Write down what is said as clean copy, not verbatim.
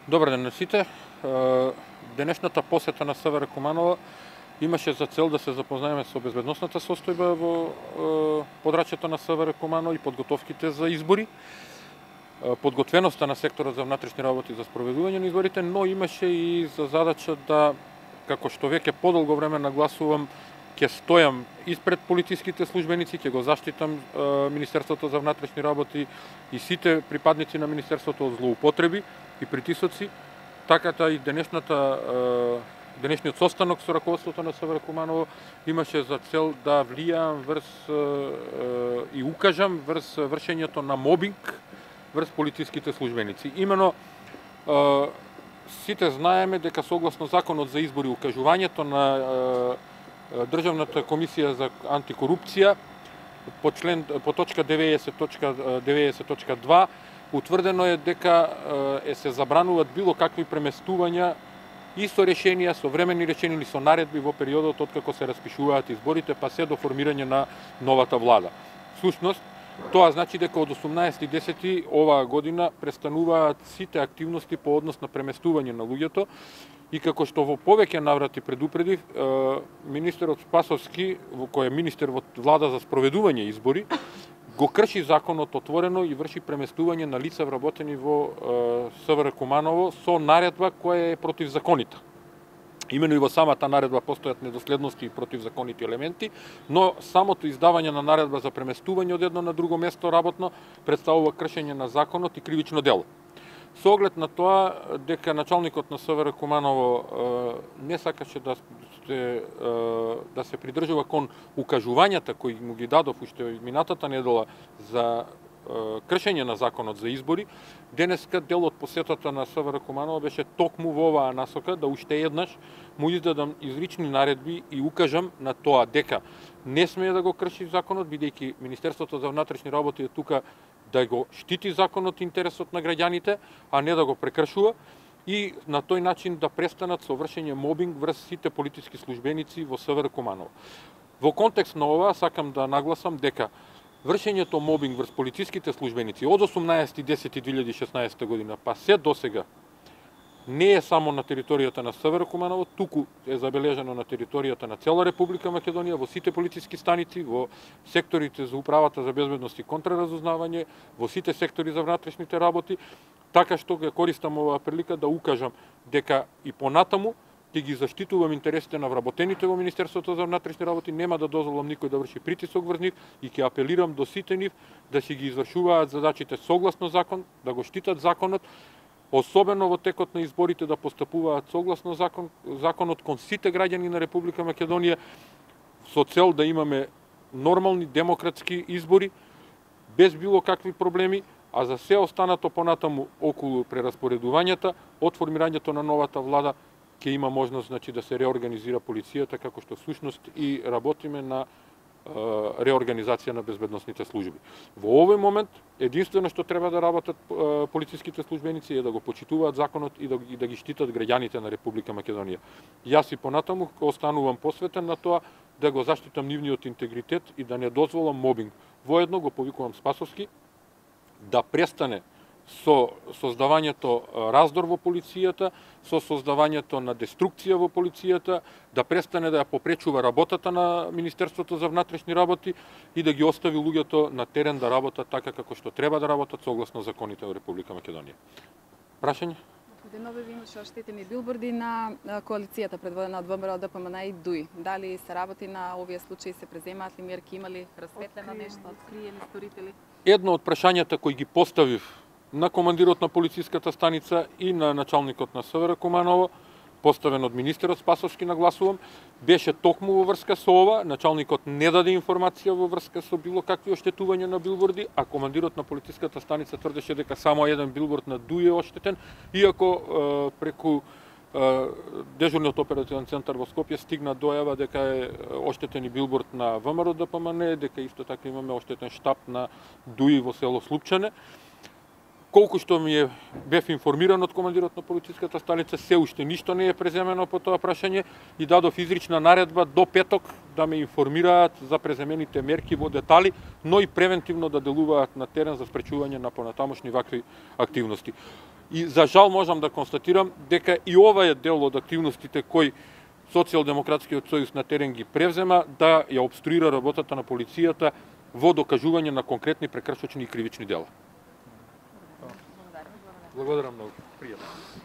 Добар ден на сите. Денешната посета на СВР Куманово имаше за цел да се запознаеме со безбедносната состојба во подрачјето на СВР Куманово и подготовките за избори, подготвеноста на секторот за внатрешни работи за спроведување на изборите, но имаше и за задача да, како што веќе подолго време нагласувам, ќе стојам испред политиските службеници, ќе го заштитам Министерството за внатрешни работи и сите припадници на Министерството од злоупотреби и притисоци. Таката и денешниот состанок со раководството на СВР Куманово имаше за цел да влијам врз и укажам врз вршењето на мобинг врз политиските службеници. Имено сите знаеме дека согласно законот за избори укажувањето на Државната комисија за антикорупција по точка 90.2 утврдено е дека се забрануваат било какви преместувања и со решенија, со временни решенија или со наредби во периодот откако се распишуваат изборите, па се до формирање на новата влада. Всушност, тоа значи дека од 18.10. оваа година престануваат сите активности по однос на преместување на луѓето и како што во повеќе наврати предупредив, министерот Спасовски, кој е министер во влада за спроведување избори, го крши законот отворено и врши преместување на лица вработени во СВР Куманово со наредба која е противзаконита. Имено и во самата наредба постојат недоследности и противзаконити елементи, но самото издавање на наредба за преместување од едно на друго место работно представува кршење на законот и кривично дело. Со оглед на тоа дека началникот на СВР Куманово не сакаше да се придржува кон укажувањата кои му ги дадов уште минатата недела за кршење на законот за избори, денеска дел од посетата на СВР Куманово беше токму во оваа насока да уште еднаш му издадам изрични наредби и укажам на тоа дека не смее да го крши законот, бидејќи Министерството за внатрешни работи е тука да го штити законот и интересот на граѓаните, а не да го прекршува, и на тој начин да престанат со вршење мобинг врз сите политиски службеници во СВР Куманово. Во контекст на ова сакам да нагласам дека вршењето мобинг врз полициските службеници од 18.10.2016 година па се досега не е само на територијата на СВР Куманово, туку е забележано на територијата на цела Република Македонија, во сите полициски станици, во секторите за управата за безбедност и контраразузнавање, во сите сектори за внатрешните работи, така што го користам оваа прилика да укажам дека и понатаму ќе ги заштитувам интересите на вработените во Министерството за внатрешни работи, нема да дозволам никој да врши притисок врз нив и ќе апелирам до сите нив да си ги извршуваат задачите согласно закон, да го штитат законот, особено во текот на изборите да постапуваат согласно законот кон сите граѓани на Република Македонија, со цел да имаме нормални демократски избори, без било какви проблеми, а за се останато понатаму околу прераспоредувањата, од формирањето на новата влада, ќе има можност да се реорганизира полицијата, како што всушност и работиме на реорганизација на безбедносните служби. Во овој момент, единствено што треба да работат полициските службеници е да го почитуваат законот и да ги штитат граѓаните на Република Македонија. Јас и понатаму останувам посветен на тоа да го заштитам нивниот интегритет и да не дозволам мобинг. Воедно го повикувам Спасовски да престане со создавањето раздор во полицијата, со создавањето на деструкција во полицијата, да престане да ја попречува работата на Министерството за внатрешни работи и да ги остави луѓето на терен да работат така како што треба да работат согласно законите во Република Македонија. Прашање? Денови имаше оштетени билборди на коалицијата предводена од ВМРО, ДПМН и ДУИ. Дали се работи на овие случаи, се преземаат ли мерки, има ли расветлено нешто, откриени сторители? Едно од прашањата кои ги поставив на командирот на полициската станица и на началникот на СВР Куманово, поставен од министерот Спасовски, нагласувам, беше токму во врска со ова. Началникот не даде информација во врска со било какви оштетувања на билборди, а командирот на полициската станица тврдеше дека само еден билборд на ДУИ е оштетен, иако преку дежурниот оперативен центар во Скопје стигна дојава дека е оштетен и билборд на ВМРО ДПМН, дека исто така имаме оштетен штаб на ДУИ во село Слупчане. Колку што бев информиран од командирот на полициската станица, се уште ништо не е преземено по тоа прашање и дадов изрична наредба до петок да ме информираат за преземените мерки во детали, но и превентивно да делуваат на терен за спречување на понатамошни вакви активности. И за жал можам да констатирам дека и ова е дел од активностите кои Социјалдемократскиот сојуз на терен ги превзема да ја обструира работата на полицијата во докажување на конкретни прекршочни и кривични дела. Благодарам многу. Пријатно.